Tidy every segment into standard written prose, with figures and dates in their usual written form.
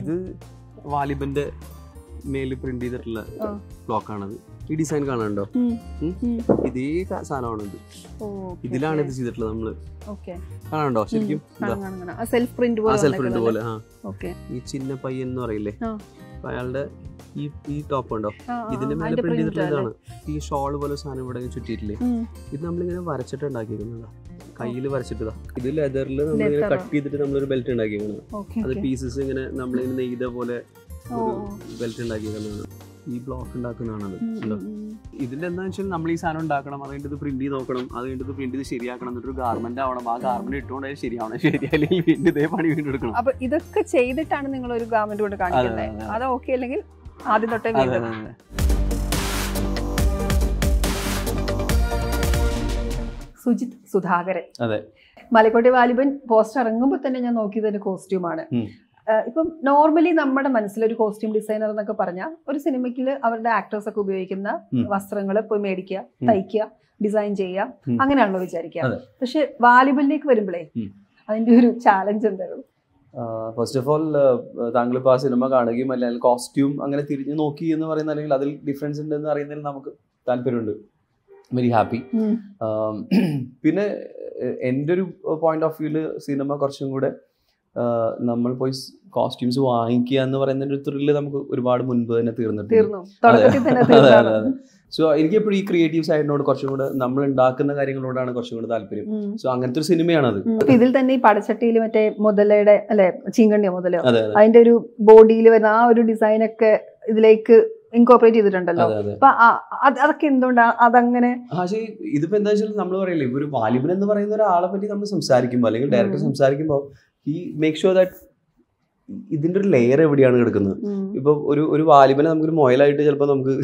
ഇത് വാലിബന്റെ മേല് പ്രിന്റ് ചെയ്തിട്ടുള്ള ബ്ലോക്ക് ആണത്. ഈ ഡിസൈൻ കാണാനുണ്ടോ? ഇതേ സാധനമാണ് ഇത്. ഇതിലാണ് ഇത് ചെയ്തിട്ടുള്ളത് നമ്മള്. കാണാനുണ്ടോ? ശരിക്കും സെൽഫ് പ്രിന്റ് പോലെ. ഈ ചിന്ന പയ്യൻ എന്ന് പറയില്ലേ, അയാളുടെ ഈ ടോപ്പ് ഉണ്ടോ, ഇതിന്റെ മേലെ പ്രിന്റ് ചെയ്തിട്ടുള്ളതാണ്. ഈ ഷോൾ പോലെ സാധനം ഇവിടെ ചുറ്റിയിട്ടില്ലേ, ഇത് നമ്മളിങ്ങനെ വരച്ചിട്ട് ഉണ്ടാക്കിയിരുന്നതാ, കയ്യിൽ വരച്ചിട്ടതാ. ഇത് ലെതറിൽ നമ്മളിങ്ങനെ കട്ട് ചെയ്തിട്ട് നമ്മളൊരു ബെൽറ്റ് ഉണ്ടാക്കിയിരിക്കുന്നത്. അത് പീസസ് ഇങ്ങനെ നമ്മളിങ്ങനെ നെയ്ത പോലെ ഒരു ബെൽറ്റ് ഉണ്ടാക്കിയിരിക്കുന്നതാണ്. ഈ ബ്ലോക്ക് ഉണ്ടാക്കുന്നതാണ്. ഇതിന്റെ എന്താണെന്ന് വെച്ചാൽ നമ്മൾ ഈ സാധനം ഉണ്ടാക്കണം, അത് കഴിഞ്ഞിട്ട് പ്രിന്റ് ചെയ്ത് നോക്കണം, അത് കഴിഞ്ഞിട്ട് പ്രിന്റ് ചെയ്ത് ശരിയാക്കണം, എന്നിട്ടൊരു ഗാർമെന്റ് ആവണം. ആ ഗാർമെന്റ് ഇട്ടുകൊണ്ടായാലും ശരിയാവണം, ശരിയായില്ലെങ്കിൽ വീണ്ടും ഇതേ പണി വീണ്ടും എടുക്കണം. അപ്പൊ ഇതൊക്കെ ചെയ്തിട്ടാണ് നിങ്ങൾ ഒരു ഗാർമെന്റ് കൊണ്ട് കാണിക്കുന്നത്. അത് ഓക്കെ അല്ലെങ്കിൽ ആദ്യം തൊട്ടേ സുജിത് സുധാകരൻ. മലക്കോട്ടെ വാലിബൻ പോസ്റ്റർ ഇറങ്ങുമ്പോൾ തന്നെ ഞാൻ നോക്കിയതിന്റെ കോസ്റ്റ്യൂമാണ്. ഇപ്പം നോർമലി നമ്മുടെ മനസ്സിലൊരു കോസ്റ്റ്യൂം ഡിസൈനർ എന്നൊക്കെ പറഞ്ഞാൽ ഒരു സിനിമയ്ക്ക് അവരുടെ ആക്ടേഴ്സ് ഒക്കെ ഉപയോഗിക്കുന്ന വസ്ത്രങ്ങൾ പോയി മേടിക്കുക, തയ്ക്കുക, ഡിസൈൻ ചെയ്യുക, അങ്ങനെയാണല്ലോ വിചാരിക്കുക. പക്ഷെ വാലിബനിലേക്ക് വരുമ്പോഴേ അതിന്റെ ഒരു ചാലഞ്ച് എന്തായിരുന്നു? ഫസ്റ്റ് ഓഫ് ഓൾ താങ്കൾ ഇപ്പോൾ ആ സിനിമ കാണുകയും അല്ലെങ്കിൽ കോസ്റ്റ്യൂം അങ്ങനെ തിരിഞ്ഞു നോക്കി എന്ന് പറയുന്ന, അല്ലെങ്കിൽ അതിൽ ഡിഫറൻസ് ഉണ്ടെന്ന് അറിയുന്നതിൽ നമുക്ക് താല്പര്യമുണ്ട്. Very happy. പിന്നെ എൻ്റെ ഒരു പോയിന്റ് ഓഫ് വ്യൂല് സിനിമ കുറച്ചും കൂടെ നമ്മൾ പോയി കോസ്റ്റ്യൂംസ് വാങ്ങിക്കുക എന്ന് പറയുന്ന ഒരു ത്രില്ല് നമുക്ക് ഒരുപാട് മുൻപ് തന്നെ തീർന്നിട്ടുണ്ട്. സോ എനിക്ക് എപ്പോഴും ഈ ക്രിയേറ്റീവ് സൈഡിനോട് കുറച്ചും കൂടെ നമ്മൾ ഉണ്ടാക്കുന്ന കാര്യങ്ങളോടാണ് കുറച്ചും കൂടെ താല്പര്യം. സോ അങ്ങനത്തെ ഒരു സിനിമയാണത്. ഇതിൽ തന്നെ ഈ പടച്ചട്ടിയിൽ മറ്റേ മുതലയുടെ അല്ലെ, ചീങ്കണ്ണിയോ മുതലോ, അതിന്റെ ഒരു ബോഡിയിൽ വരുന്ന ആ ഒരു ഡിസൈൻ ഒക്കെ ഇതിലേക്ക് ഇൻകോർപ്പറേറ്റ് ചെയ്തിട്ടുണ്ടല്ലോ. അപ്പൊ അതൊക്കെ എന്തുകൊണ്ടാണ് അതങ്ങനെ? ഇതിപ്പോ എന്താ വെച്ചാൽ നമ്മൾ പറയില്ലേ, ഒരു വാലിബൻ എന്ന് പറയുന്ന ഒരാളെ പറ്റി നമ്മൾ സംസാരിക്കുമ്പോൾ അല്ലെങ്കിൽ ഡയറക്ടർ സംസാരിക്കുമ്പോൾ ഈ മേക്ക് ഷുവർ ദാറ്റ് ഇതിന്റെ ഒരു ലെയർ എവിടെയാണ് കിടക്കുന്നത്. ഇപ്പൊ ഒരു വാലിബനെ നമുക്കൊരു മൊയലായിട്ട് ചിലപ്പോൾ നമുക്ക്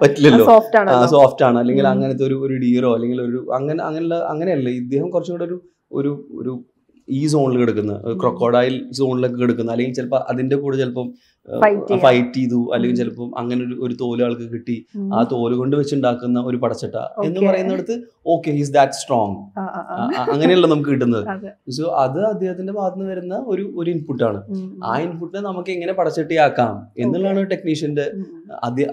പറ്റില്ലല്ലോ, സോഫ്റ്റ് ആണ്, അല്ലെങ്കിൽ അങ്ങനത്തെ ഒരു ഡിയറോ അല്ലെങ്കിൽ ഒരു അങ്ങനെയല്ല. ഇദ്ദേഹം കുറച്ചും കൂടെ ഒരു ഈ സോണിൽ കിടക്കുന്ന, ക്രൊക്കോഡൈൽ സോണിലൊക്കെ കിടക്കുന്ന, അല്ലെങ്കിൽ ചിലപ്പോൾ അതിന്റെ കൂടെ ചിലപ്പം ഫൈറ്റ് ചെയ്തു, അല്ലെങ്കിൽ ചിലപ്പം അങ്ങനെ ഒരു തോല് ആൾക്ക് കിട്ടി, ആ തോല് കൊണ്ട് വെച്ചുണ്ടാക്കുന്ന ഒരു പടച്ചട്ട എന്ന് പറയുന്നിടത്ത് ഓക്കെ ഹീസ് ദാറ്റ് സ്ട്രോങ്, അങ്ങനെയല്ല നമുക്ക് കിട്ടുന്നത്. സോ അത് അദ്ദേഹത്തിന്റെ ഭാഗത്ത് നിന്ന് വരുന്ന ഒരു ഇൻപുട്ടാണ്. ആ ഇൻപുട്ടിനെ നമുക്ക് എങ്ങനെ പടച്ചട്ടിയാക്കാം എന്നുള്ളതാണ് ടെക്നീഷ്യന്റെ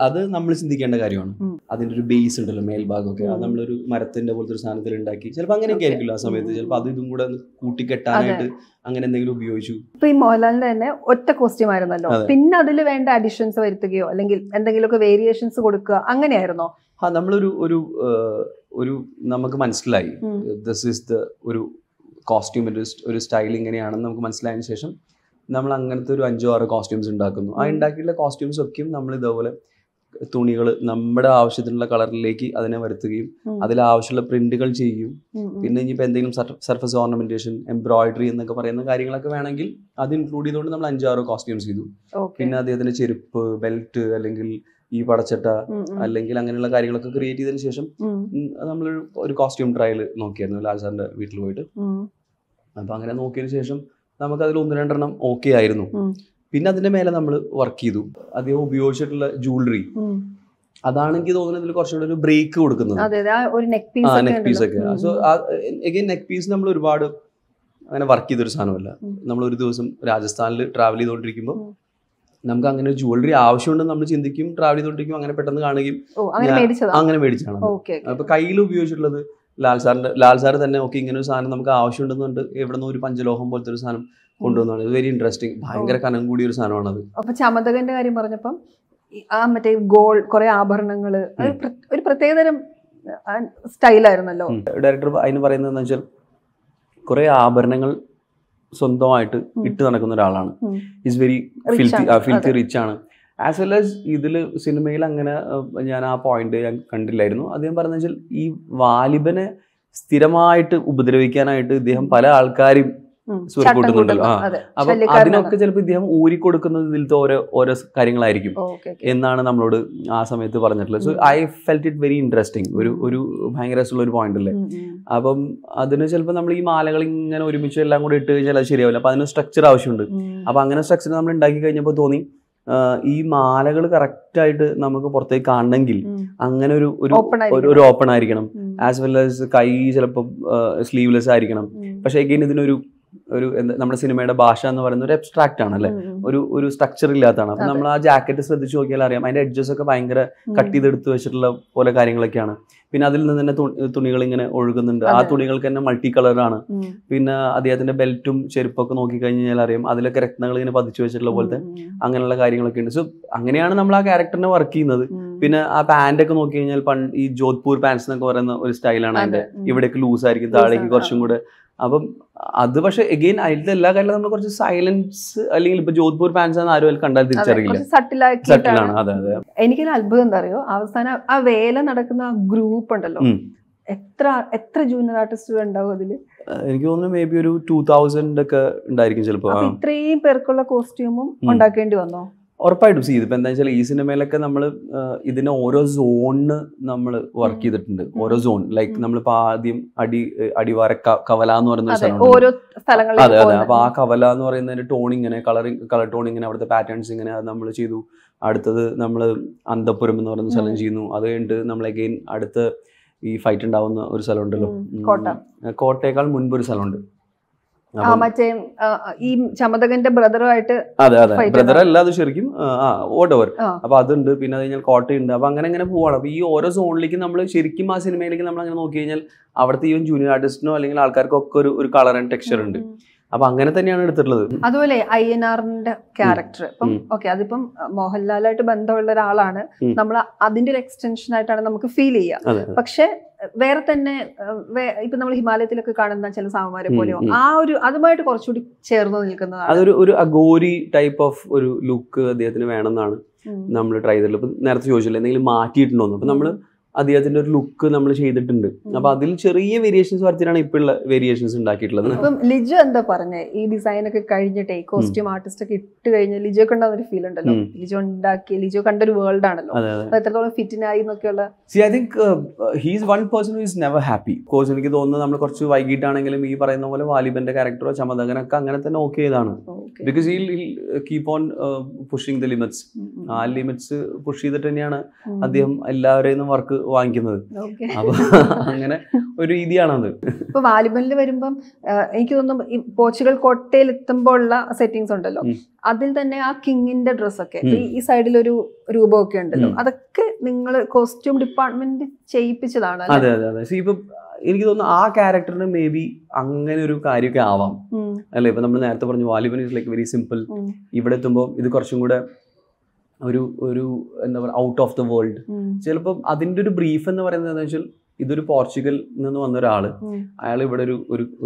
അത് നമ്മൾ ചിന്തിക്കേണ്ട കാര്യമാണ്. അതിന്റെ ഒരു ബേസ് ഉണ്ടല്ലോ, മേൽഭാഗമൊക്കെ, അത് നമ്മളൊരു മരത്തിന്റെ പോലത്തെ ഒരു സാധനത്തിൽ ഉണ്ടാക്കി ചിലപ്പോൾ അങ്ങനെയൊക്കെ ആയിരിക്കില്ല ആ സമയത്ത്, ചിലപ്പോൾ അത് ഇതും കൂടെ കൂട്ടിക്കെട്ടാനായിട്ട് അങ്ങനെ എന്തെങ്കിലും ഉപയോഗിച്ചു. ഇപ്പൊ ഈ മോഹൻലാലിന്റെ തന്നെ ഒറ്റ കോസ്റ്റ്യൂം ആയിരുന്നല്ലോ, പിന്നെ അതിൽ വേണ്ട അഡിഷൻസ് വരുത്തുകയോ അല്ലെങ്കിൽ എന്തെങ്കിലുമൊക്കെ വേരിയേഷൻസ് കൊടുക്കുക, അങ്ങനെയായിരുന്നോ? ഒരു നമുക്ക് മനസ്സിലായി ദിസ് ഈസ് ദ ഒരു കോസ്റ്റ്യൂമിന്റെ ഒരു സ്റ്റൈൽ ഇങ്ങനെയാണെന്ന് നമുക്ക് മനസ്സിലായതിനു ശേഷം നമ്മൾ അങ്ങനത്തെ ഒരു 5-6 കോസ്റ്റ്യൂംസ് ഉണ്ടാക്കുന്നു. ആ ഉണ്ടാക്കിയിട്ടുള്ള കോസ്റ്റ്യൂംസ് ഒക്കെയും നമ്മൾ ഇതേപോലെ തുണികൾ നമ്മുടെ ആവശ്യത്തിനുള്ള കളറിലേക്ക് അതിനെ വരുത്തുകയും അതിൽ ആവശ്യമുള്ള പ്രിന്റുകൾ ചെയ്യും. പിന്നെ ഇനിയിപ്പോൾ എന്തെങ്കിലും സർഫസ് ഓർണമെന്റേഷൻ, എംബ്രോയിഡറി എന്നൊക്കെ പറയുന്ന കാര്യങ്ങളൊക്കെ വേണമെങ്കിൽ അത് ഇൻക്ലൂഡ് ചെയ്തുകൊണ്ട് നമ്മൾ 5-6 കോസ്റ്റ്യൂംസ് ചെയ്തു. പിന്നെ അദ്ദേഹത്തിന്റെ ചെരുപ്പ്, ബെൽറ്റ്, അല്ലെങ്കിൽ ഈ പടച്ചട്ട, അല്ലെങ്കിൽ അങ്ങനെയുള്ള കാര്യങ്ങളൊക്കെ ക്രിയേറ്റ് ചെയ്തതിനു ശേഷം നമ്മളൊരു കോസ്റ്റ്യൂം ട്രയൽ നോക്കിയായിരുന്നു ലാൽ സാറിന്റെ വീട്ടിൽ പോയിട്ട്. അപ്പൊ അങ്ങനെ നോക്കിയതിനു ശേഷം നമുക്ക് അതിൽ 1-2 ഓക്കെ ആയിരുന്നു. പിന്നെ അതിന്റെ മേലെ നമ്മൾ വർക്ക് ചെയ്തു. അദ്ദേഹം ഉപയോഗിച്ചിട്ടുള്ള ജൂവലറി അതാണെങ്കിൽ തോന്നുന്നത് ഇതിൽ കുറച്ചുകൂടെ ഒരു ബ്രേക്ക് കൊടുക്കുന്നത്, നെക്ക് പീസ് ഒക്കെ. സോ അഗൈൻ നെക്ക് പീസ് നമ്മൾ ഒരുപാട് അങ്ങനെ വർക്ക് ചെയ്തൊരു സാധനമല്ല. നമ്മൾ ഒരു ദിവസം രാജസ്ഥാനിൽ ട്രാവൽ ചെയ്തുകൊണ്ടിരിക്കുമ്പോൾ നമുക്ക് അങ്ങനെ ഒരു ജുവലറി ആവശ്യമുണ്ടെന്ന് നമ്മൾ ചിന്തിക്കും, ട്രാവൽ ചെയ്തുകൊണ്ടിരിക്കും, അങ്ങനെ പെട്ടെന്ന് കാണുകയും അങ്ങനെ മേടിച്ചാണ്. അപ്പൊ കയ്യിൽ ഉപയോഗിച്ചിട്ടുള്ളത് ലാൽ സാർ തന്നെ ഓക്കെ ഇങ്ങനെ ഒരു സാധനം നമുക്ക് ആവശ്യമുണ്ടെന്നുണ്ട്, എവിടെ നിന്ന് ഒരു പഞ്ചലോഹം പോലത്തെ ഒരു സാധനം കൊണ്ടുവന്നാണ്. വെരി ഇൻട്രസ്റ്റിംഗ്, ഭയങ്കര കനം കൂടിയ ഒരു സാധനമാണത്. അപ്പൊ ചമതകന്റെ കാര്യം പറഞ്ഞപ്പം ആ മറ്റേ ഗോൾഡ് കുറെ ആഭരണങ്ങള് ഒരു പ്രത്യേകതരം സ്റ്റൈലായിരുന്നല്ലോ. ഡയറക്ടർ അതിന് പറയുന്നത് വെച്ചാൽ കുറെ ആഭരണങ്ങൾ സ്വന്തമായിട്ട് ഇട്ട് നടക്കുന്ന ഒരാളാണ്. ഈസ് വെരി ഫിൽത്തി റിച്ച് ആണ്. ആസ് വെൽ ആസ് ഇതില് സിനിമയിൽ അങ്ങനെ ഞാൻ ആ പോയിന്റ് ഞാൻ കണ്ടില്ലായിരുന്നു. അദ്ദേഹം പറഞ്ഞ വെച്ചാൽ ഈ വാലിബനെ സ്ഥിരമായിട്ട് ഉപദ്രവിക്കാനായിട്ട് ഇദ്ദേഹം പല ആൾക്കാരും കൂട്ടുന്നുണ്ടല്ലോ. അപ്പൊ അതിനൊക്കെ ചിലപ്പോൾ ഇദ്ദേഹം ഊരിക്കൊടുക്കുന്നത് ഇതിലത്തെ ഓരോ കാര്യങ്ങളായിരിക്കും എന്നാണ് നമ്മളോട് ആ സമയത്ത് പറഞ്ഞിട്ടുള്ളത്. So I felt it very interesting. ഒരു ഭയങ്കര രസമുള്ള ഒരു പോയിന്റ് അല്ലേ. അപ്പം അതിന് ചിലപ്പോൾ നമ്മൾ ഈ മാലകൾ ഇങ്ങനെ ഒരുമിച്ച് എല്ലാം കൂടി ഇട്ട് കഴിഞ്ഞാൽ അത് ശരിയാവില്ല. അപ്പൊ അതിന് സ്ട്രക്ചർ ആവശ്യമുണ്ട്. അപ്പൊ അങ്ങനെ സ്ട്രക്ചർ നമ്മൾ ഉണ്ടാക്കി കഴിഞ്ഞപ്പോൾ തോന്നി ഈ മാലകൾ കറക്റ്റായിട്ട് നമുക്ക് പുറത്തേക്ക് കാണണമെങ്കിൽ അങ്ങനെ ഒരു ഓപ്പൺ ആയിരിക്കണം. ആസ് വെൽ ആസ് കൈ ചിലപ്പോൾ സ്ലീവ്ലെസ് ആയിരിക്കണം. പക്ഷെ അഗൈൻ ഇതിനൊരു ഒരു നമ്മുടെ സിനിമയുടെ ഭാഷ എന്ന് പറയുന്ന ഒരു അബ്സ്ട്രാക്ട് ആണ് അല്ലെ, ഒരു സ്ട്രക്ചർ ഇല്ലാത്തതാണ്. അപ്പൊ നമ്മൾ ആ ജാക്കറ്റ് ശ്രദ്ധിച്ച് നോക്കിയാൽ അറിയാം അതിന്റെ എഡ്ജസ് ഒക്കെ ഭയങ്കര കട്ട് ചെയ്തെടുത്ത് വെച്ചിട്ടുള്ള പോലെ കാര്യങ്ങളൊക്കെയാണ്. പിന്നെ അതിൽ നിന്ന് തന്നെ തുണികൾ ഇങ്ങനെ ഒഴുകുന്നുണ്ട്. ആ തുണികൾക്ക് തന്നെ മൾട്ടി കളറാണ്. പിന്നെ അദ്ദേഹത്തിന്റെ ബെൽറ്റും ചെരുപ്പൊക്കെ നോക്കിക്കഴിഞ്ഞാൽ അറിയാം അതിലൊക്കെ രത്നങ്ങൾ ഇങ്ങനെ പതിച്ചു വെച്ചിട്ടുള്ള പോലത്തെ അങ്ങനെയുള്ള കാര്യങ്ങളൊക്കെ ഉണ്ട്. സോ അങ്ങനെയാണ് നമ്മൾ ആ ക്യാരക്ടറിനെ വർക്ക് ചെയ്യുന്നത്. പിന്നെ ആ പാന്റ് ഒക്കെ നോക്കി കഴിഞ്ഞാൽ ഈ ജോധ്പൂർ പാൻസ് എന്നൊക്കെ പറയുന്ന ഒരു സ്റ്റൈലാണ് അതിന്റെ. ഇവിടേക്ക് ലൂസ് ആയിരിക്കും, താഴേക്ക് കുറച്ചും കൂടെ. അപ്പം അത് പക്ഷെ എഗെയിൻ അതിലത്തെ എല്ലാ കാര്യങ്ങളും നമ്മൾ കുറച്ച് സൈലൻസ്, അല്ലെങ്കിൽ ഇപ്പൊ ജോധ്പൂർ പാൻസ് ആണ് ആരും കണ്ടാൽ തിരിച്ചറിയില്ല. സട്ടിലാണ്. അതെ അതെ. എനിക്കൊരു അത്ഭുതം എന്താ അറിയോ, അവസാനം ആ വേല നടക്കുന്ന ഗ്രൂപ്പ് ഉണ്ടല്ലോ, എത്ര ജൂനിയർ ആർട്ടിസ്റ്റുകൾ ഉണ്ടാവും അതില്? എനിക്ക് തോന്നുന്നു മേ ബി ഒരു 2000 ഒക്കെ ഉണ്ടായിരിക്കും ചിലപ്പോ. ഇത്രയും പേർക്കുള്ള കോസ്റ്റ്യൂമും ഉണ്ടാക്കേണ്ടി വന്നോ? ഉറപ്പായിട്ടും. സി ഇതിപ്പോ എന്താ വെച്ചാൽ ഈ സിനിമയിലൊക്കെ നമ്മൾ ഇതിനെ ഓരോ സോണിന് നമ്മൾ വർക്ക് ചെയ്തിട്ടുണ്ട്. ഓരോ സോൺ ലൈക്ക് നമ്മളിപ്പോ ആദ്യം അടിവാര കവല എന്ന് പറയുന്ന സ്ഥലം. അതെ അതെ. അപ്പൊ ആ കവല എന്ന് പറയുന്നതിന്റെ ടോൺ ഇങ്ങനെ കളർ ടോൺ ഇങ്ങനെ അവിടുത്തെ പാറ്റേൺസ് ഇങ്ങനെ നമ്മൾ ചെയ്തു. അടുത്തത് നമ്മൾ അന്തപുരം എന്ന് പറയുന്ന സ്ഥലം ചെയ്യുന്നു. അത് കഴിഞ്ഞിട്ട് നമ്മൾ അഗെയിൻ അടുത്ത ഈ ഫൈറ്റ് ഉണ്ടാവുന്ന ഒരു സ്ഥലം ഉണ്ടല്ലോ, കോട്ടയേക്കാൾ മുൻപ് ഒരു സ്ഥലമുണ്ട്. മറ്റേ ഈ ചമതകന്റെ ബ്രദറുമായിട്ട്. അതെ അതെ, ബ്രദർ അല്ല അത് ശരിക്കും ഓടോവർ. അപ്പൊ അതുണ്ട്. പിന്നെ അത് കഴിഞ്ഞാൽ കോട്ടയുണ്ട്. അപ്പൊ അങ്ങനെ പോവാണ്. അപ്പൊ ഈ ഓരോ സോണിലേക്ക് നമ്മൾ ശരിക്കും ആ സിനിമയിലേക്ക് നമ്മൾ അങ്ങനെ നോക്കി കഴിഞ്ഞാൽ അവിടുത്തെ ഈവൻ ജൂനിയർ ആർട്ടിസ്റ്റിനോ അല്ലെങ്കിൽ ആൾക്കാർക്കൊക്കെ ഒരു കളർ ആൻഡ് ടെക്സ്ചർ ഉണ്ട്. അപ്പൊ അങ്ങനെ തന്നെയാണ് എടുത്തിട്ടുള്ളത്. അതുപോലെ അയ്യനാറിന്റെ ക്യാരക്ടർ ഇപ്പം ഓക്കെ, അതിപ്പം മോഹൻലാലായിട്ട് ബന്ധമുള്ള ഒരാളാണ്, നമ്മൾ അതിന്റെ ഒരു എക്സ്റ്റൻഷൻ ആയിട്ടാണ് നമുക്ക് ഫീൽ ചെയ്യുക. പക്ഷെ വേറെ തന്നെ ഇപ്പൊ നമ്മൾ ഹിമാലയത്തിലൊക്കെ കാണുന്ന ചില സാമന്മാരെ പോലെയോ ആ ഒരു അതുമായിട്ട് കുറച്ചുകൂടി ചേർന്ന് നിൽക്കുന്നതാണ്. അതൊരു അഗോരി ടൈപ്പ് ഓഫ് ഒരു ലുക്ക് അദ്ദേഹത്തിന് വേണമെന്നാണ് നമ്മൾ ട്രൈ ചെയ്തിട്ടുള്ളത്. ഇപ്പൊ നേരത്തെ ചോദിച്ചില്ല എന്തെങ്കിലും മാറ്റിയിട്ടുണ്ടോ? അപ്പൊ നമ്മള് അദ്ദേഹത്തിന്റെ ഒരു ലുക്ക് നമ്മൾ ചെയ്തിട്ടുണ്ട്. അപ്പൊ അതിൽ ചെറിയ വേരിയേഷൻസ് വരുത്തിയാണ് ഇപ്പോഴുള്ള വേരിയേഷൻസ് ഉണ്ടാക്കിയിട്ടുള്ളത്. ഇപ്പം ലിജോ എന്താ പറഞ്ഞേ, ഈ ഡിസൈൻ ഒക്കെ കഴിഞ്ഞിട്ടേ കോസ്റ്റ്യൂം ആർട്ടിസ്റ്റ് ഒക്കെ ഇട്ട് കഴിഞ്ഞാൽ ലിജോക്ക് ഉണ്ടാകുന്ന ഒരു ഫീൽ ഉണ്ടല്ലോ, ലിജോ ഉണ്ടാക്കി ലിജോ കണ്ടൊരു വേൾഡ് ആണല്ലോ, എത്രത്തോളം ഫിറ്റിനായി എന്നൊക്കെയുള്ള. I think he's one person who is never happy. Course എനിക്ക് തോന്നുന്നത് നമ്മൾ കുറച്ച് വൈകിട്ടാണെങ്കിലും ഈ പറയുന്ന പോലെ വാലിബന്റെ ക്യാരക്ടറോ ചമതകനൊക്കെ അങ്ങനെ തന്നെ ഓക്കെ ചെയ്താണ്. Because he keep on pushing the limits. ആ ലിമിറ്റ്സ് പുഷ് ചെയ്തിട്ട് തന്നെയാണ് അദ്ദേഹം എല്ലാവരെയും വർക്ക് വാങ്ങിക്കുന്നത്. അപ്പൊ അങ്ങനെ ഒരു രീതിയാണത്. ഇപ്പൊ വാലിബലിൽ വരുമ്പം എനിക്ക് തോന്നുന്നു ഈ പോർച്ചുഗൽ കോട്ടയിൽ എത്തുമ്പോൾ ഉള്ള സെറ്റിങ്സ് ഉണ്ടല്ലോ, അതിൽ തന്നെ ആ കിങ്ങിന്റെ ഡ്രസ്സൊക്കെ ഈ സൈഡിൽ ഒരു രൂപമൊക്കെ ഉണ്ടല്ലോ, അതൊക്കെ നിങ്ങൾ കോസ്റ്റ്യൂം ഡിപ്പാർട്ട്മെന്റ് ചെയ്യിപ്പിച്ചതാണ്. അതെ അതെ അതെ. ഇപ്പൊ എനിക്ക് തോന്നുന്നു ആ ക്യാരക്ടറിന് മേ ബി അങ്ങനെ ഒരു കാര്യമൊക്കെ ആവാം അല്ലെ. ഇപ്പൊ നമ്മൾ നേരത്തെ പറഞ്ഞു Vaaliban is like very simple. ഇവിടെ എത്തുമ്പോൾ ഇത് കുറച്ചും കൂടെ ഒരു എന്താ പറയുക ഔട്ട് ഓഫ് ദ വേൾഡ്. ചിലപ്പോൾ അതിന്റെ ഒരു ബ്രീഫ് എന്ന് പറയുന്നത് എന്താ വെച്ചാൽ ഇതൊരു പോർച്ചുഗലിൽ നിന്ന് വന്ന ഒരാള്, അയാൾ ഇവിടെ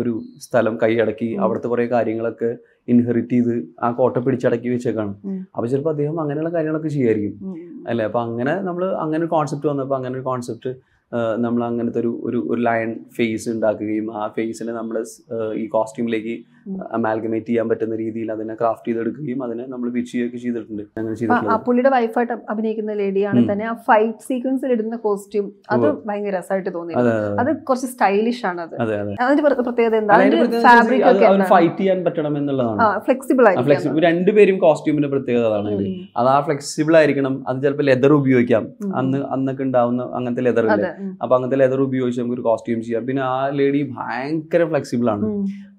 ഒരു സ്ഥലം കൈയടക്കി അവിടുത്തെ കുറെ കാര്യങ്ങളൊക്കെ ഇൻഹെറിറ്റ് ചെയ്ത് ആ കോട്ട പിടിച്ചടക്കി വെച്ചേക്കാണ്. അപ്പൊ ചിലപ്പോൾ അദ്ദേഹം അങ്ങനെയുള്ള കാര്യങ്ങളൊക്കെ ചെയ്യായിരിക്കും അല്ലെ. അപ്പൊ അങ്ങനെ നമ്മൾ അങ്ങനെ ഒരു കോൺസെപ്റ്റ് വന്നപ്പോൾ അങ്ങനെ ഒരു കോൺസെപ്റ്റ് നമ്മൾ അങ്ങനത്തെ ഒരു ലയൺ ഫേസ് ഉണ്ടാക്കുകയും ആ ഫേസിനെ നമ്മൾ ഈ കോസ്റ്റ്യൂമിലേക്ക് അമാൽഗമേറ്റ് ചെയ്യാൻ പറ്റുന്ന രീതിയിൽ അതിനെ ക്രാഫ്റ്റ് ചെയ്തെടുക്കുകയും അതിനെ നമ്മൾ പിച്ച് ചെയ്യുകയൊക്കെ ചെയ്തിട്ടുണ്ട്. പുള്ളിയുടെ വൈഫായിട്ട് അഭിനയിക്കുന്ന ലേഡിയാണ് തന്നെ ആ ഫൈറ്റ് സീക്വൻസിൽ ഇടുന്ന കോസ്റ്റ്യൂം അത് ഭയങ്കര രസമായിട്ട് തോന്നി. അത് കുറച്ച് സ്റ്റൈലിഷ് ആണ്. അതിന്റെ പ്രത്യേകത എന്താണ്? ഫൈറ്റ് ചെയ്യാൻ പറ്റണം എന്നുള്ളതാണ്. ഫ്ലെക്സിബിൾ ആയിരിക്കും. രണ്ടുപേരും കോസ്റ്റ്യൂമിന്റെ പ്രത്യേകത അതാണ്. അത് ആ ഫ്ലെക്സിബിൾ ആയിരിക്കണം. അത് ചിലപ്പോൾ ലെതർ ഉപയോഗിക്കാം. അന്നൊക്കെ ഉണ്ടാവുന്ന അങ്ങനത്തെ ലെതർ ഇല്ലേ, അപ്പൊ അങ്ങനത്തെ ലെതർ ഉപയോഗിച്ച് നമുക്ക് ഒരു കോസ്റ്റ്യൂം ചെയ്യാം. പിന്നെ ആ ലേഡി ഭയങ്കര ഫ്ലെക്സിബിൾ ആണ്.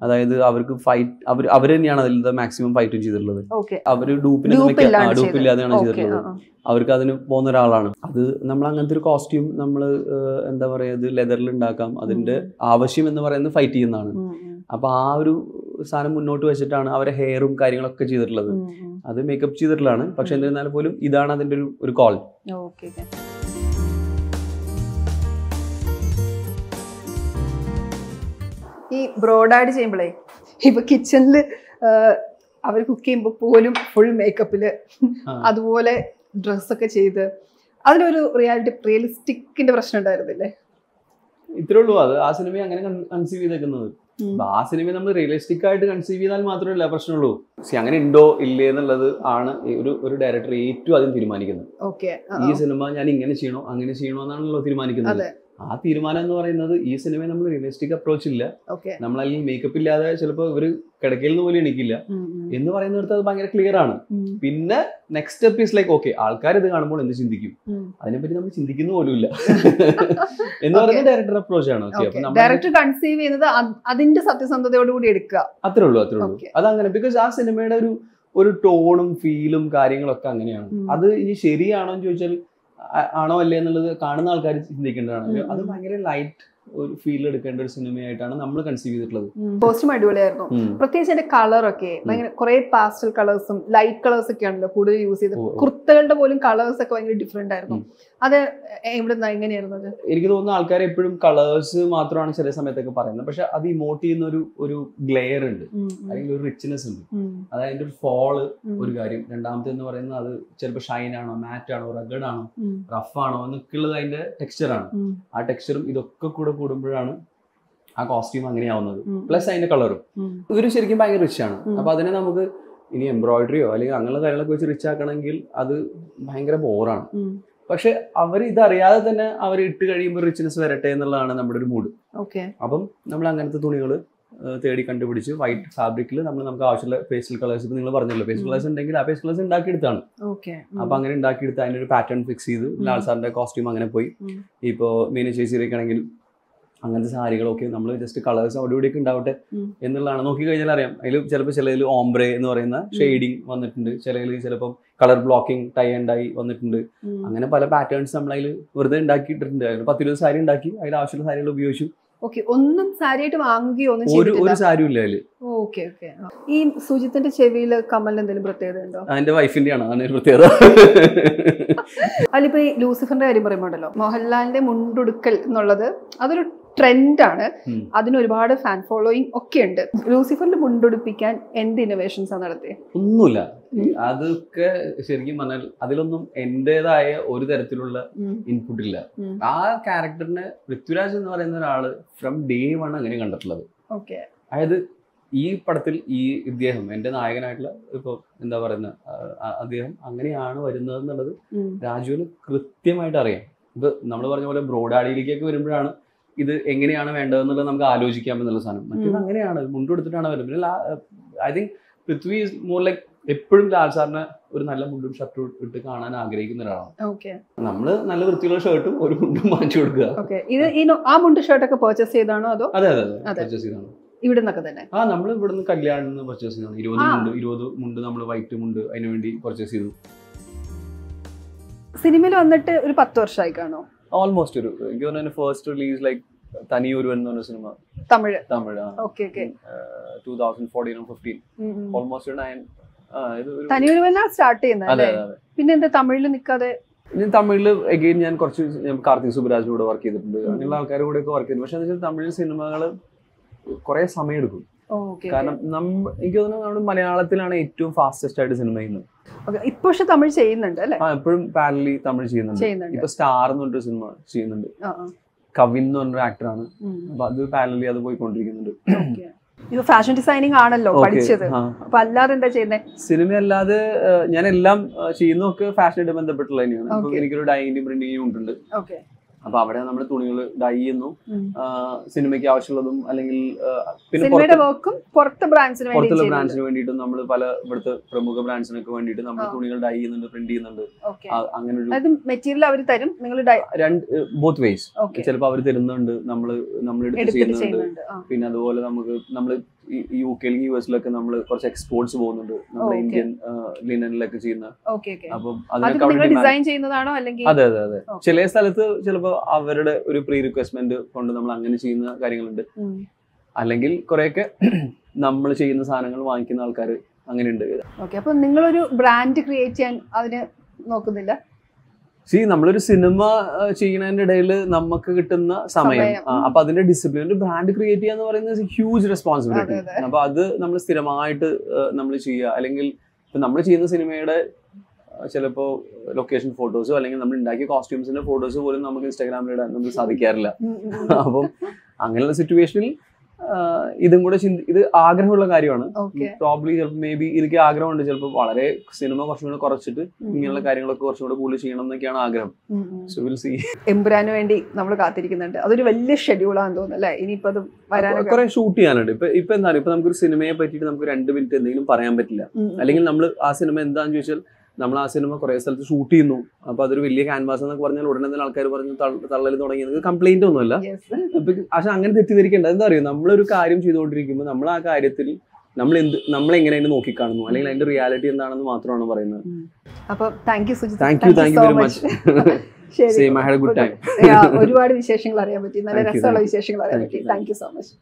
അതായത് അവർക്ക് ഫൈറ്റ് അവർ തന്നെയാണ് അതിൽ മാക്സിമം ഫൈറ്റും ചെയ്തിട്ടുള്ളത്. അവര് ഡൂപ്പില്ലാതെയാണ് ചെയ്തിട്ടുള്ളത്. അവർക്ക് അതിന് പോകുന്ന ഒരാളാണ്. അത് നമ്മൾ അങ്ങനത്തെ ഒരു കോസ്റ്റ്യൂം നമ്മൾ എന്താ പറയാ ഇത് ലെതറിൽ ഉണ്ടാക്കാം. അതിന്റെ ആവശ്യം എന്ന് പറയുന്നത് ഫൈറ്റ് ചെയ്യുന്നതാണ്. അപ്പൊ ആ ഒരു സാധനം മുന്നോട്ട് വെച്ചിട്ടാണ് അവരെ ഹെയറും കാര്യങ്ങളൊക്കെ ചെയ്തിട്ടുള്ളത്. അത് മേക്കപ്പ് ചെയ്തിട്ടുള്ളതാണ്. പക്ഷെ എന്നിരുന്നാൽ പോലും ഇതാണ് അതിന്റെ ഒരു കോൾ. ഈ ബ്രോഡാഡ് ചെയ്യുമ്പോഴേ ഇപ്പൊ കിച്ചണില് അവർ കുക്ക് ചെയ്യുമ്പോൾ പോലും ഫുൾ മേക്കപ്പില് അതുപോലെ ഡ്രസ്സൊക്കെ ചെയ്ത് അതിനൊരു റിയലിസ്റ്റിക്കിന്റെ പ്രശ്നം ഉണ്ടായിരുന്നില്ലേ? ഇത്രേ ഉള്ളൂ. അത് ആ സിനിമ അങ്ങനെ കൺസീവ് ചെയ്തേക്കുന്നത്. ആ സിനിമ നമ്മൾ റിയലിസ്റ്റിക് ആയിട്ട് കൺസീവ് ചെയ്താൽ മാത്രമല്ല പ്രശ്നമുള്ളൂ. അങ്ങനെ ഉണ്ടോ ഇല്ലേ എന്നുള്ളത് ആണ് ഒരു ഡയറക്ടർ ഏറ്റവും ആദ്യം തീരുമാനിക്കുന്നത്. ഈ സിനിമ ഞാൻ ഇങ്ങനെ ചെയ്യണോ അങ്ങനെ ചെയ്യണോ എന്നാണല്ലോ തീരുമാനിക്കുന്നത്. ആ തീരുമാനം എന്ന് പറയുന്നത് ഈ സിനിമയിൽ നമ്മൾ റിയലിസ്റ്റിക് അപ്രോച്ച് ഇല്ല, ഓക്കെ നമ്മളല്ലെങ്കിൽ മേക്കപ്പ് ഇല്ലാതെ ചിലപ്പോൾ ഇവര് കിടക്കയിൽ നിന്ന് പോലും എണീക്കില്ല എന്ന് പറയുന്നിടത്ത് അത് ഭയങ്കര ക്ലിയർ ആണ്. പിന്നെ next step is like okay, ആൾക്കാർ ഇത് കാണുമ്പോൾ എന്ത് ചിന്തിക്കും, അതിനെപ്പറ്റി നമ്മൾ ചിന്തിക്കുന്ന പോലും ഇല്ല എന്ന് പറയുന്നത് ഡയറക്ടർ അപ്രോച്ച് ആണ്. ഡയറക്ടർ കൺസീവ് ചെയ്യുന്നത് അതിന്റെ സത്യസന്ധതയോടുകൂടി എടുക്കുക, അത്രേ ഉള്ളൂ. അതങ്ങനെ ബിക്കോസ് ആ സിനിമയുടെ ഒരു ടോണും ഫീലും കാര്യങ്ങളൊക്കെ അങ്ങനെയാണ്. അത് ഇനി ശരിയാണോ എന്ന് ചോദിച്ചാൽ ആണോ അല്ലേ എന്നുള്ളത് കാണുന്ന ആൾക്കാർ ചിന്തിക്കേണ്ടതാണ്. അത് ഭയങ്കര ലൈറ്റ് ഒരു ഫീൽ എടുക്കേണ്ട ഒരു സിനിമയായിട്ടാണ് നമ്മൾ കൺസീവ് ചെയ്തിട്ടുള്ളത്. കോസ്റ്റ്യൂം അടിപൊളിയായിരുന്നു. പ്രത്യേകിച്ച് അതിന്റെ കളറൊക്കെ ഭയങ്കര കുറെ പാസ്റ്റൽ കളേഴ്സും ലൈറ്റ് കളേഴ്സ് ഒക്കെ ആണല്ലോ കൂടുതൽ യൂസ് ചെയ്ത്. കുർത്തകളുടെ പോലും കളേഴ്സ് ഒക്കെ ഭയങ്കര ഡിഫറെന്റ് ആയിരുന്നു. അത് എവിടെ എങ്ങനെയായിരുന്നു അത്? എനിക്ക് തോന്നുന്നു ആൾക്കാർ എപ്പോഴും കളേഴ്സ് മാത്രമാണ് ചില സമയത്തൊക്കെ പറയുന്നത്, പക്ഷെ അത് ഇമോട്ട് ചെയ്യുന്ന ഒരു ഗ്ലെയർ ഉണ്ട്, അല്ലെങ്കിൽ ഒരു റിച്ച്നെസ് ഉണ്ട്. അതായത് ഒരു ഫോള് ഒരു കാര്യം. രണ്ടാമത്തെ എന്ന് പറയുന്നത് അത് ചിലപ്പോൾ ഷൈൻ ആണോ, മാറ്റ് ആണോ, റഗഡ് ആണോ, റഫ് ആണോ എന്നൊക്കെ ഉള്ളത് അതിന്റെ ടെക്സ്ചറാണ്. ആ ടെക്സ്ചറും ഇതൊക്കെ കൂടെ കൂടുമ്പോഴാണ് ആ കോസ്റ്റ്യൂം അങ്ങനെയാവുന്നത്. പ്ലസ് അതിന്റെ കളറും ഇവര് ശരിക്കും ഭയങ്കര റിച്ച് ആണ്. അപ്പൊ അതിനെ നമുക്ക് ഇനി എംബ്രോയിഡറിയോ അല്ലെങ്കിൽ അങ്ങനെയുള്ള കാര്യങ്ങളൊക്കെ വെച്ച് റിച്ച് ആക്കണമെങ്കിൽ അത് ഭയങ്കര ബോറാണ്. പക്ഷെ അവർ ഇതറിയാതെ തന്നെ അവർ ഇട്ട് കഴിയുമ്പോൾ റിച്ച്നെസ് വരട്ടെ എന്നുള്ളതാണ് നമ്മുടെ ഒരു മൂഡ്. അപ്പം നമ്മൾ അങ്ങനത്തെ തുണികൾ തേടി കണ്ടുപിടിച്ച് വൈറ്റ് ഫാബ്രിക്കിൽ നമുക്ക് ആവശ്യമുള്ള പേസ്റ്റൽ കളേഴ്സ്, ഇപ്പൊ നിങ്ങൾ പറഞ്ഞല്ലോ പേസ്റ്റൽ കളേഴ്സ് ഉണ്ടെങ്കിൽ ആ പേസ്റ്റൽ കളേഴ്സ് ഉണ്ടാക്കിയെടുത്താണ്. അപ്പൊ അങ്ങനെ ഉണ്ടാക്കിയെടുത്ത് അതിന്റെ ഒരു പാറ്റേൺ ഫിക്സ് ചെയ്ത് ലാൽ സാറിന്റെ കോസ്റ്റ്യൂം അങ്ങനെ പോയി. ഇപ്പോ മീന ചേച്ചിയൊക്കെയാണെങ്കിൽ അങ്ങനത്തെ സാരികളൊക്കെ നമ്മൾ ജസ്റ്റ് കളേഴ്സ് അവിടെ ഇവിടെയൊക്കെ ഉണ്ടാവട്ടെ എന്നുള്ളതാണ്. നോക്കി കഴിഞ്ഞാൽ അറിയാം, അതിൽ ചിലപ്പോൾ ചിലതിൽ ഓംബ്രെ എന്ന് പറയുന്ന ഷെയ്ഡിങ് വന്നിട്ടുണ്ട്, ചിലതിൽ ചിലപ്പോൾ colour blocking tie and dye വന്നിട്ടുണ്ട്. അങ്ങനെ പല പാറ്റേൺസ് നമ്മൾ അതിൽ വെറുതെ ഉണ്ടാക്കിയിട്ടുണ്ട്. 10-20 സാരി ഉണ്ടാക്കി അതിൽ ആവശ്യമുള്ള സാരികൾ ഉപയോഗിച്ചു. ഒന്നും സാരിയായിട്ട് വാങ്ങുകയോ ഒരു സാരിയും ഇല്ല അതില്. ഈ സുജിത്തിന്റെ ചെവിയില് കമലിന് എന്തെങ്കിലും പ്രത്യേകത ഉണ്ടോ? അതിന്റെ വൈഫിന്റെയാണ് അതിന്റെ പ്രത്യേകത. അതിലിപ്പോ ഈ ലൂസിഫറിന്റെ കാര്യം പറയുമ്പോണ്ടല്ലോ, മോഹൻലാലിന്റെ മുണ്ടുടുക്കൽ എന്നുള്ളത് അതൊരു ട്രെൻഡാണ്, അതിന് ഒരുപാട് ഫാൻ ഫോളോയിങ് ഒക്കെ ഉണ്ട്. ലൂസിഫറിൽ മുണ്ടുടുപ്പിക്കാൻ എന്ത് ഇന്നോവേഷൻസ് ആണ് നടത്തിയത്? ഒന്നുമില്ല. അതൊക്കെ ശരിക്കും പറഞ്ഞാൽ അതിലൊന്നും എന്റേതായ ഒരു തരത്തിലുള്ള ഇൻപുട്ട് ഇല്ല. ആ ക്യാരക്ടറിനെ പൃഥ്വിരാജ് എന്ന് പറയുന്ന ഒരാള് ഫ്രം ഡേ വൺ അങ്ങനെ കണ്ടിട്ടുള്ളത്. അതായത് ഈ പടത്തിൽ ഇദ്ദേഹം എന്റെ നായകനായിട്ടുള്ള ഇപ്പൊ എന്താ പറയുന്ന അദ്ദേഹം അങ്ങനെയാണ് വരുന്നത് എന്നുള്ളത് രാജുവിന് കൃത്യമായിട്ട് അറിയാം. ഇപ്പൊ നമ്മൾ പറഞ്ഞ പോലെ ബ്രോഡാഡിയിലേക്കൊക്കെ വരുമ്പോഴാണ് ഇത് എങ്ങനെയാണ് വേണ്ടതെന്നുള്ളത് നമുക്ക് ആലോചിക്കാം എന്നുള്ള സാധനം. മറ്റേത് അങ്ങനെയാണ് മുണ്ടെടുത്തിട്ടാണ് വരുന്നത്. പിന്നെ I think Prithvi is more like എപ്പോഴും ലാൽ സാറിനെ ഒരു നല്ല മുണ്ടും ഷർട്ടും ഇട്ട് കാണാൻ ആഗ്രഹിക്കുന്ന ഒരാളാണ്. നമ്മള് നല്ല വൃത്തിയുള്ള ഷർട്ടും ഒരു മുണ്ടും വാങ്ങിച്ചു കൊടുക്കുക. ആ മുണ്ട് ഷർട്ടൊക്കെ പർച്ചേസ് ചെയ്താണോ അതോ? അതെ പർച്ചേസ് ചെയ്താണ്. ഇവിടുന്നൊക്കെ തന്നെ നമ്മൾ ഇവിടുന്ന് കല്യാണിൽ നിന്ന് പർച്ചേസ് ചെയ്താണ്. 20 മുണ്ട് നമ്മൾ വൈറ്റ് മുണ്ട് അതിനു വേണ്ടി പർച്ചേസ് ചെയ്തു. സിനിമയിൽ വന്നിട്ട് ഒരു 10 വർഷമായി കാണോ? ഓൾമോസ്റ്റ് ഒരു എനിക്ക് തോന്നുന്നു ഫസ്റ്റ് റിലീസ് ലൈക്ക് തനിയൊരുവൻ എന്ന് പറഞ്ഞ സിനിമ തമിഴ് 2014-15 ഓൾമോസ്റ്റ് 9. തനിയൊരുവനാണ് സ്റ്റാർട്ട് ചെയ്യുന്നത്. പിന്നെ എന്താ തമിഴിൽ നിൽക്കാതെ? തമിഴില് അഗെയിൻ ഞാൻ കുറച്ച് കാർത്തിക് സുബരാജിന്റെ കൂടെ വർക്ക് ചെയ്തിട്ടുണ്ട്, അങ്ങനെയുള്ള ആൾക്കാരുടെ കൂടെ ഒക്കെ വർക്ക് ചെയ്തു. പക്ഷെ എന്താ വെച്ചാൽ തമിഴ് സിനിമകള് കുറെ സമയം എടുക്കും. കാരണം എനിക്ക് തോന്നുന്നു നമ്മുടെ മലയാളത്തിലാണ് ഏറ്റവും ഫാസ്റ്റസ്റ്റ് ആയിട്ട് സിനിമ ചെയ്യുന്നത്. ഇപ്പൊ പക്ഷെ തമിഴ് ചെയ്യുന്നുണ്ട് അല്ലേ? എപ്പോഴും പാരലി തമിഴ് ചെയ്യുന്നുണ്ട്. ഇപ്പൊ സ്റ്റാർ എന്ന് പറഞ്ഞൊരു സിനിമ ചെയ്യുന്നുണ്ട്, കവിൻ എന്ന് പറഞ്ഞൊരു ആക്ടറാണ്. അപ്പൊ അത് പാരലി അത് പോയിക്കൊണ്ടിരിക്കുന്നുണ്ട്. ഫാഷൻ ഡിസൈനിങ് ആണല്ലോ പഠിച്ചത്, അപ്പൊ അല്ലാതെ എന്താ ചെയ്യുന്നത്? സിനിമ അല്ലാതെ ഞാൻ എല്ലാം ചെയ്യുന്നതൊക്കെ ഫാഷനായിട്ട് ബന്ധപ്പെട്ടുള്ള തന്നെയാണ്. അപ്പൊ എനിക്കൊരു ഡൈയിങ് പ്രിന്റിങ് ഉണ്ട്. അപ്പൊ അവിടെ നമ്മൾ തുണികൾ ഡൈ ചെയ്യുന്നു, സിനിമയ്ക്ക് ആവശ്യമുള്ളതും അല്ലെങ്കിൽ പിന്നെ പുറത്തുള്ള ബ്രാൻഡ്സിന് വേണ്ടിയിട്ടും നമ്മൾ പല ഇവിടുത്തെ പ്രമുഖ ബ്രാൻഡ്സിനൊക്കെ വേണ്ടിയിട്ട് നമ്മൾ തുണികൾ ഡൈ ചെയ്യുന്നുണ്ട്, പ്രിന്റ് ചെയ്യുന്നുണ്ട്. അങ്ങനെ ഒരു മെറ്റീരിയൽ അവർ തരും, ബോത്ത് വേസ്. ചിലപ്പോൾ അവർ തരുന്നുണ്ട്, നമ്മൾ എടുത്ത് ചെയ്യുന്നുണ്ട്. പിന്നെ അതുപോലെ നമ്മൾ UK US നമ്മൾ കുറച്ച് എക്സ്പോർട്സ് പോകുന്നുണ്ട്, നമ്മുടെ ഇന്ത്യൻ ലിനനിലൊക്കെ ചെയ്യുന്ന. അപ്പം അതെ ചില സ്ഥലത്ത് ചിലപ്പോൾ അവരുടെ ഒരു പ്രീ റിക്വസ്റ്റ്മെന്റ് കൊണ്ട് നമ്മൾ അങ്ങനെ ചെയ്യുന്ന കാര്യങ്ങളുണ്ട്. അല്ലെങ്കിൽ കുറെയൊക്കെ നമ്മൾ ചെയ്യുന്ന സാധനങ്ങൾ വാങ്ങിക്കുന്ന ആൾക്കാർ അങ്ങനെയുണ്ട്. അപ്പൊ നിങ്ങളൊരു ബ്രാൻഡ് ക്രിയേറ്റ് ചെയ്യാൻ അതിന് നോക്കുന്നില്ല? നമ്മളൊരു സിനിമ ചെയ്യുന്നതിന്റെ ഇടയിൽ നമുക്ക് കിട്ടുന്ന സമയം, അപ്പൊ അതിന്റെ ഡിസിപ്ലിൻ, ഒരു ബ്രാൻഡ് ക്രിയേറ്റ് ചെയ്യുക എന്ന് പറയുന്നത് ഹ്യൂജ് റെസ്പോൺസിബിലിറ്റി. അപ്പൊ അത് നമ്മൾ സ്ഥിരമായിട്ട് നമ്മൾ ചെയ്യുക. അല്ലെങ്കിൽ ഇപ്പൊ നമ്മൾ ചെയ്യുന്ന സിനിമയുടെ ചിലപ്പോൾ ലൊക്കേഷൻ ഫോട്ടോസോ അല്ലെങ്കിൽ നമ്മൾ ഉണ്ടാക്കിയ കോസ്റ്റ്യൂംസിന്റെ ഫോട്ടോസ് പോലും നമുക്ക് ഇൻസ്റ്റാഗ്രാമിൽ ഇടാൻ നമുക്ക് സാധിക്കാറില്ല. അപ്പം അങ്ങനെയുള്ള സിറ്റുവേഷനിൽ ഇതും കൂടെ ഇത് ആഗ്രഹമുള്ള കാര്യമാണ്. Okay. പ്രോബ്ലി ചിലപ്പോൾ മേ ബി എനിക്ക് ആഗ്രഹമുണ്ട് ചിലപ്പോൾ വളരെ സിനിമ കുറച്ചും കൂടെ കുറച്ചിട്ട് ഇങ്ങനെയുള്ള കാര്യങ്ങളൊക്കെ കുറച്ചും കൂടെ കൂടുതൽ ചെയ്യണം എന്നൊക്കെയാണ് ആഗ്രഹം. So will see. എമ്പുരാന് വേണ്ടി നമ്മൾ കാത്തിരിക്കുന്നുണ്ട്. അതൊരു വലിയ ഷെഡ്യൂളാന്ന് തോന്നുന്നു അല്ലേ? ഇനിയിപ്പോ അത് വരാനൊക്കെ കുറെ ഷൂട്ട് ചെയ്യാനുണ്ട്. ഇപ്പൊ എന്താണ്, ഇപ്പൊ നമുക്കൊരു സിനിമയെ പറ്റിയിട്ട് നമുക്ക് 2 മിനിറ്റ് എന്തെങ്കിലും പറയാൻ പറ്റില്ല. അല്ലെങ്കിൽ നമ്മൾ ആ സിനിമ എന്താന്ന് ചോദിച്ചാൽ നമ്മൾ ആ സിനിമ കുറെ സ്ഥലത്ത് ഷൂട്ട് ചെയ്യുന്നു, അപ്പൊ അതൊരു വലിയ ക്യാൻവാസ് എന്നൊക്കെ പറഞ്ഞാൽ ഉടനെ തന്നെ ആൾക്കാർ പറഞ്ഞ് തള്ളൽ തുടങ്ങിയത് കംപ്ലൈന്റ് ഒന്നുമല്ല. പക്ഷെ അങ്ങനെ തെറ്റിദ്ധരിക്കേണ്ട. എന്താ അറിയോ, നമ്മളൊരു കാര്യം ചെയ്തുകൊണ്ടിരിക്കുമ്പോൾ നമ്മൾ ആ കാര്യത്തിൽ നമ്മളെങ്ങനെ അതിനെ നോക്കിക്കാണുന്നു അല്ലെങ്കിൽ അതിന്റെ റിയാലിറ്റി എന്താണെന്ന് മാത്രമാണ് പറയുന്നത്. അപ്പൊ thank you Sujith. Thank you very much. Same, I had a good time. ഒരുപാട് വിശേഷങ്ങൾ അറിയാൻ പറ്റി, നല്ല രസമുള്ള വിശേഷങ്ങൾ അറിയാൻ പറ്റി. Thank you so much.